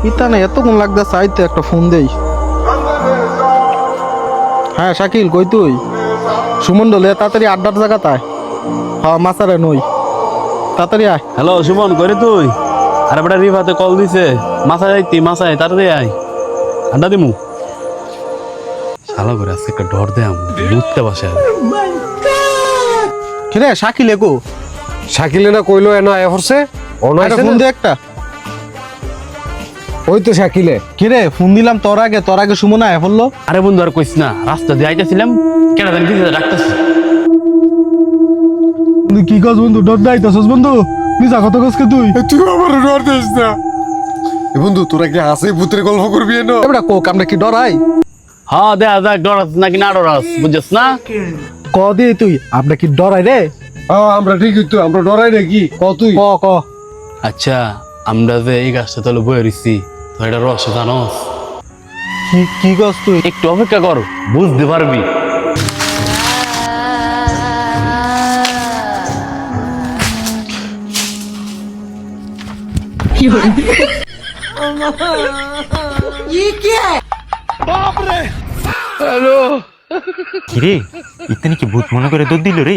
ইতা না এতক্ষণ লাগতে চাইতে একটা ফোন দেই। হ্যাঁ শাকিল কই তুই? সুমন ডলে তাড়াতাড়ি আড্ডার জায়গা তাই। হ্যাঁ মাসারে নই, তাড়াতাড়ি আয়। হ্যালো সুমন করে তুই? আরে বেটা রিফাতে কল দিছে, মাথা যাইতি মাথায় তাড়াতাড়ি আয়, আড্ডা দিমু। শালা করে আজকে একটা ডর দে আমি লুটতে বসে। কিরে শাকিল একো শাকিলে না কইলো এনা এ হরছে একটা ফোন দে একটা। ওই তো শাকিলে। কিরে ফোন দিলাম তোর আগে সুমন আয় বললো। আরে বন্ধু আর কইস না, রাস্তা দিয়ে আইতেছিলাম কেন জানি কিছু ডাকতেছি। কি কাজ বন্ধু ডর দাইতাছস বন্ধু? মিছা কত কাজকে তুই তুই আমার ডর দিস না বন্ধু, তোরা কি হাসি ভূতের গল্প করবি এনো? এবড়া কোক আমরা কি ডরাই? হ্যাঁ দেখা যাক ডরাস নাকি না ডরাস, বুঝছিস না? ক দি তুই আমরা কি ডরাই রে? আমরা ঠিকই তো, আমরা ডরাই নাকি? ক তুই ক ক। আচ্ছা আমরা যে এই গাছটা তলে বয়ে রইছি, তো এটা রহস্য জানোস? কি কাজ তুই? একটু অপেক্ষা কর, বুঝতে পারবি। কিরে ইতনি কি ভূত মনে করে দৌড় দিল রে?